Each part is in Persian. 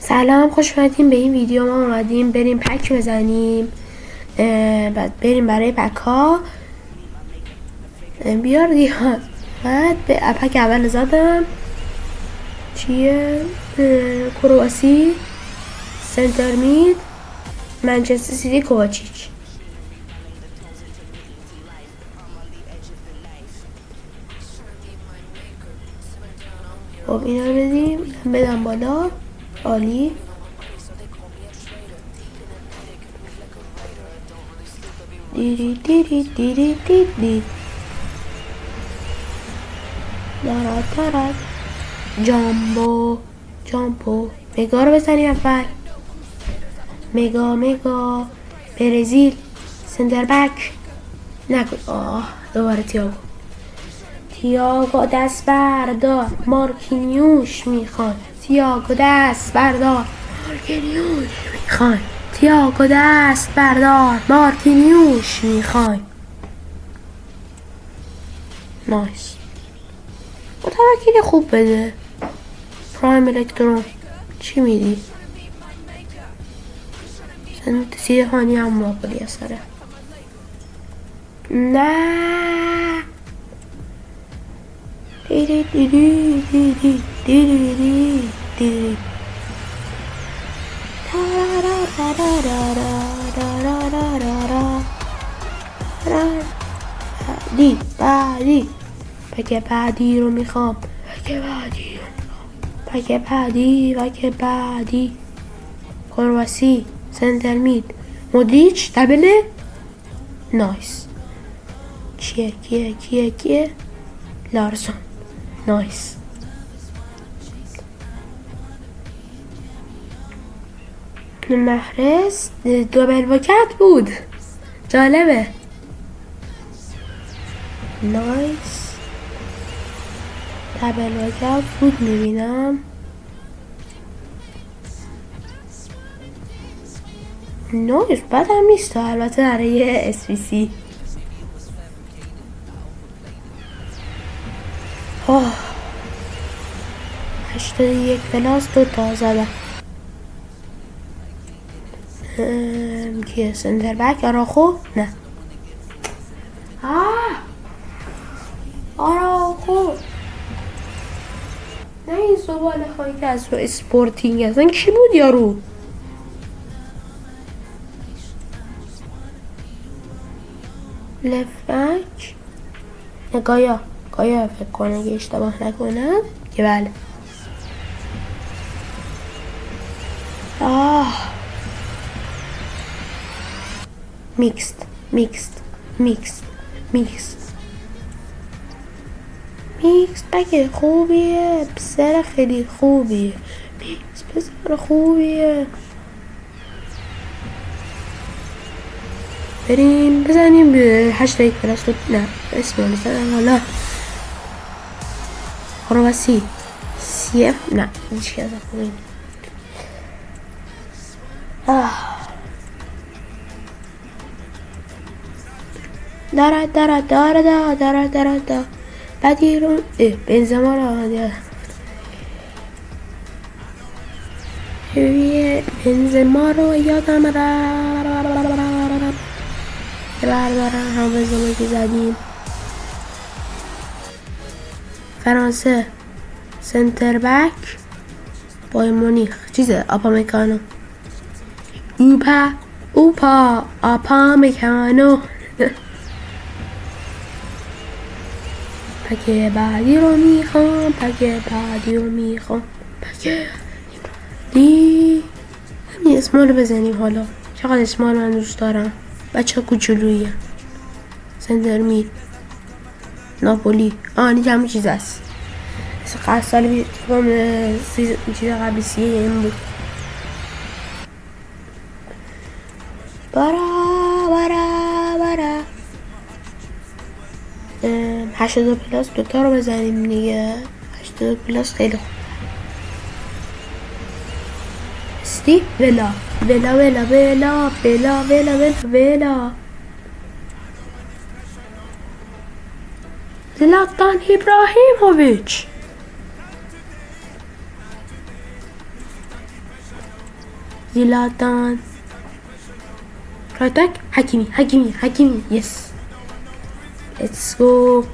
سلام، خوش اومدیم به این ویدیو. ما اومدیم بریم پک بزنیم. بعد بریم برای پک ها. بیار دیگه. بعد به پک اول زدم چیه؟ کرواسی، سنتر مید، منچستر سیتی، کوواچیچ. خب اینا رو بدم بالا. عالی. دیری دیری دیری دیری دارد جامبو مگا رو بزنیم اول. مگا برزیل، سنتر بک نکن. دوباره تییاگو دست بردار، مارکینیوش میخوان. تییاگو دست بردار، مارکینیوش میخوان. نایس. متوکل خوب بده. پرایم الکترون چی میدی؟ سی هانی هم ماقلی سره. نه دیری دیری دیری دیری دیری بعدی پک بعدی رو میخوام. پک بعدی کرواسی، سنتر مید، مودریچ، دبله. نایس. کیه لارسون. نایس. محرز دوبل واکت بود. جالبه. نایس. دبل واکت بود میبینم. نایس. بعد هم نیست البته برای SVC. 81 پلاس 2 تا زدم. کیه؟ سنتر بک آراخو؟ نه. آراخو نه. این زباله خواهی که از اسپورتینگ اصلا کی بود یارو؟ لفت بک گایا فکر کنم اگه اشتباه نکنم که بله. میکست بگه خوبیه. پسر خیلی خوبیه. پسر خوبیه. بریم بزنیم به 81 پلاس. نه اسم رو بزنم حالا. کرواسی CF. نه هیچ که از اکنون. دارد بعدی رو بنزما رو یادم بردارم. هم بنزما که زدیم. فرانسه، سنتر بک، بایر مونیخ، چیزه آپامکانو. اوپا آپامکانو. پک بعدی رو میخوام. همین اسمال رو بزنیم حالا. چقدر اسمال من دوست دارم. بچه کوچولویه. سنتر مید، ناپولی. این همه چیز هست. سال چیز قبلی این بود. برا 82 پلاس دوتا رو بزنیم دیگه. 82 پلاس خیلی خوب. استی ولا زلاتان ابراهیموویچ. زلاتان رایت بک حکیمی یس لیتس گو.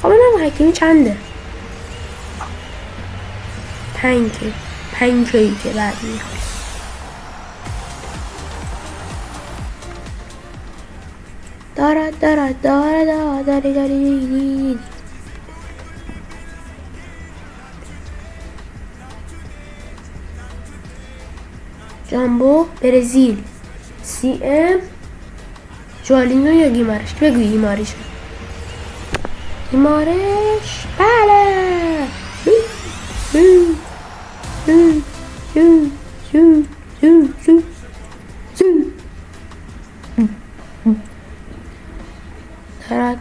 خب اینم حکیمی چنده؟ 5 که بعد میاد. داره جامبو برزیل سی ام جوالینو یا گیمارش؟ بگو گیمارش بله. دارد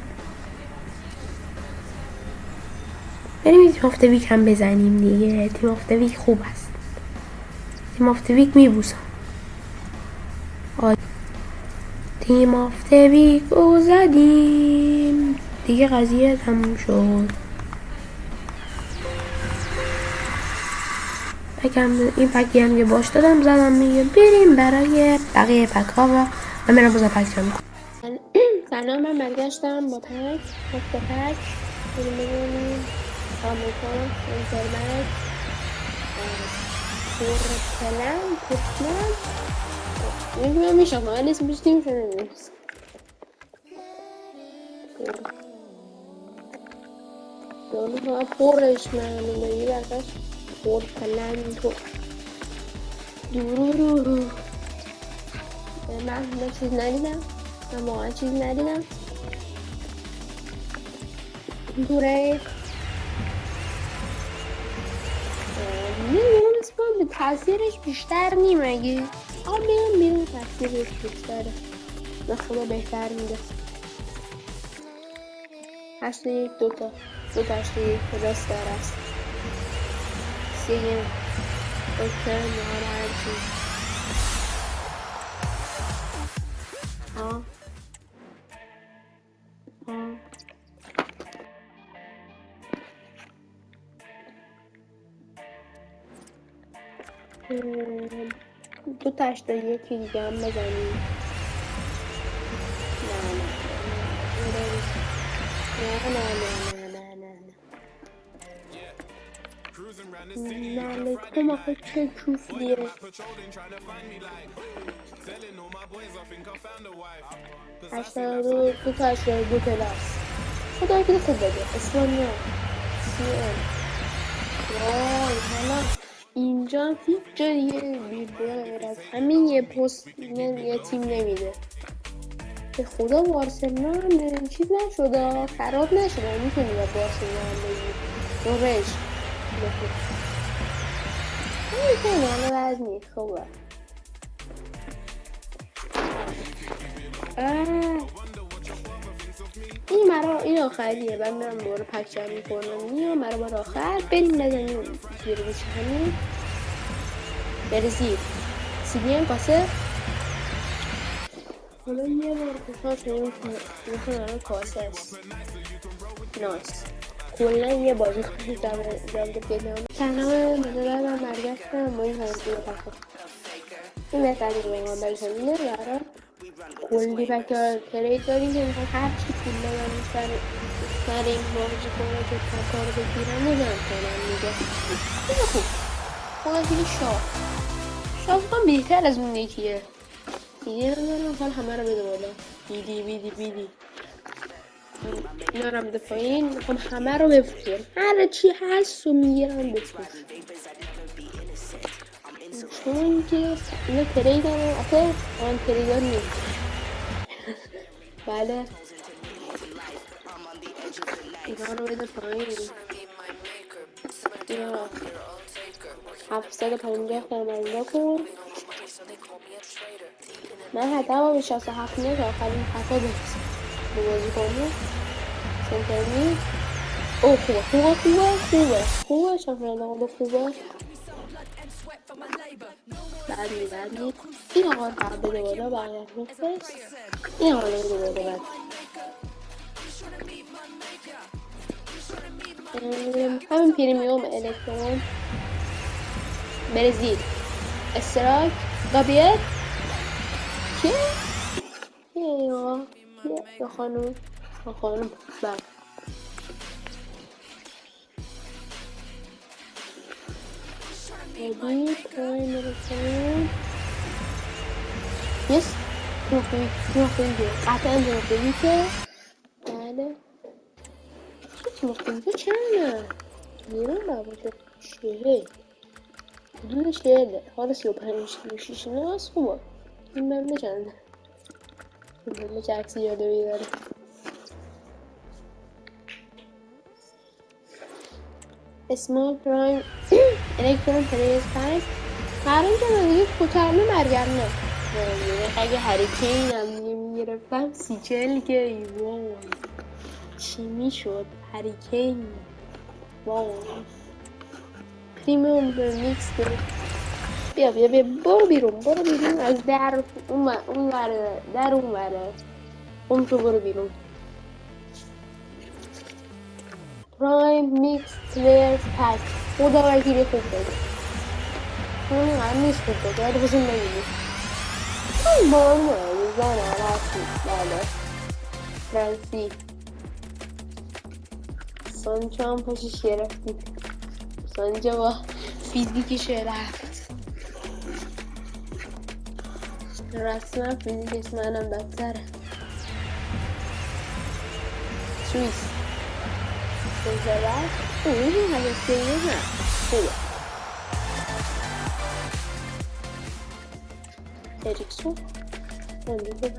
بریم تیم آف ویک هم بزنیم دیگه. تیم آف ویک خوب است. تیم آف ویک میبوسم. تیم آف ویک رو زدیم دیگه، قضیه تموم شد. این پکی هم که باش دادم زدم میگه بریم برای بقیه پک ها و من میرم بازم پک جمع کنم. سلام، من برگشتم با پک بریم بگونیم آمریکان انترمک پورتلند نمیدونم میشم من اسم بیشتیم شده نیست. دانو ها پورش معلومه یه برگش پورتلند دورورورو. من چیز ندیدم، من واقعا چیز ندیدم. دوره نمیدونم اسم به تاثیرش بیشتر نیم اگه بیرون بیرون تاثیرش بیشتره. به خدا بهتر میده. 81 دوتا 81 راست داره است. سیم اوکن یا هرچی دو تاش تا یکی دیگه هم بزنیم. نه کم آخه چه کوفیه. دو تا 82 پلاس خدا که خوب بده. اسپانیا سی ام وای حالا اینجا هیچ جا دیگه غیر از همین یه پست یه تیم نمیده. به خدا بارسلونا چیز نشده، خراب نشده، میتونی با بارسلونا هم بگی نورش میتونی حالا وزنی خوبه. این مرا این آخریه. من میرم دوباره پک جمع میکنم. میام مرا بار آخر بریم بزنیم زیر بچه همین برزیل سیبیم پاسه. حالا یه بار کشان شدیم میخونم کاسه است ناس کلا یه بازی خیلی جمعه بگم. سلام مدلر من برگشتم با این هنگی رو پخش این بهتری رو بگم برشنده برای کلی بکر ترید داریم که میخوام هرچی پول من سر این بازی کنه که پکار بگیرم و جمع کنم میگه خیلی خوب. خواه خیلی شاه بخوام بیتر از اون یکیه دیگه رو دارم. حال همه رو بده بالا بیدی میارم دفاعین. میخوام همه رو بفروشم. هر چی هست رو میگیرم بفروش چون که اینا ترید هم آخه آن ترید ها نیست. بله اینا رو بده پایین. یا 750 خرمنده کن. من حتی با به 67 میاد آخرین حتی بفرستم به بازی کنم سنترمی. او خوبه شامپیون آقا خوبه. بعدی این آقا رو فقط بده بالا برگرد بفرست. این آقا رو بده بالا همین پریمیوم الکترون برزیل استراک گابریل کی؟ یا خانوم بله ادی پرایم رسون یس تیموفویی قطعا تیموفویی که بله تیموفویی چنده میرون باشه 40 حدود 40 حالا 35 نه از خوبه این بنده چنده این بنده چه عکسی جالبی داره اسمال پرایم الکترون پریز پک قرار کنم دیگه کوترمه برگردنم اگه هریکین هم دیگه میگرفتم 30-40 که وای چی میشد هریکین وای پریمیوم میکس بیا برو بیرون از در اون وره در اون وره اون تو برو بیرون پرایم میکس پلیرز پک خدا وکیلی خوب بده اون هم نیست خوب بده باید خوشون نگیدی اون بانه میزنه رفتی بله فرانسی سانچو هم پاشش گرفتی سانچو با فیزیکش رفت رسما فیزیکش منم بدتره سویس سنترال اون هر سیگه نه خوبه اریکسون دیگه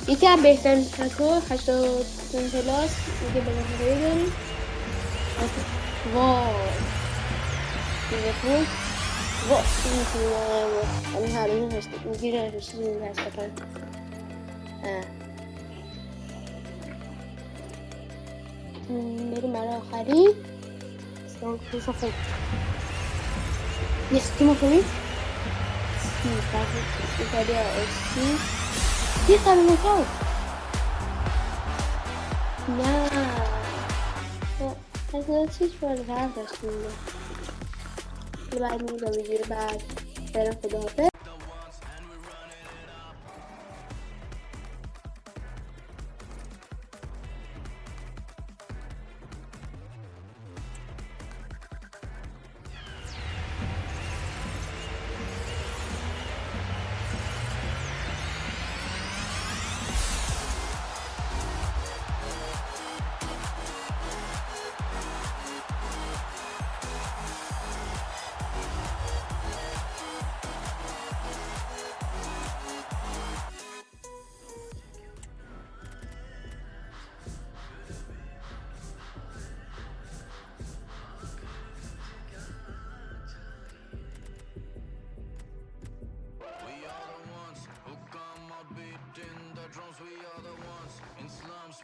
یکی از بهترین تک‌ها 80 پلاس دیگه به نظری داریم وای لیورپول وای این تیم واقعا الان هر اون هست میگیره هشت این هست بکن بریم برای آخری سانکروس خوب یس تیم خوبی ایتالیا اکسی یه قلمه ها نه از چیش باید هر داشتیم بعد میگم بگیر بعد برم خداحافظ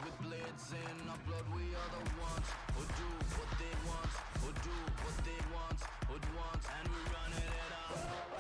with blades in our blood, we are the ones who do what they want, who do what they want, who want, and we're running it up.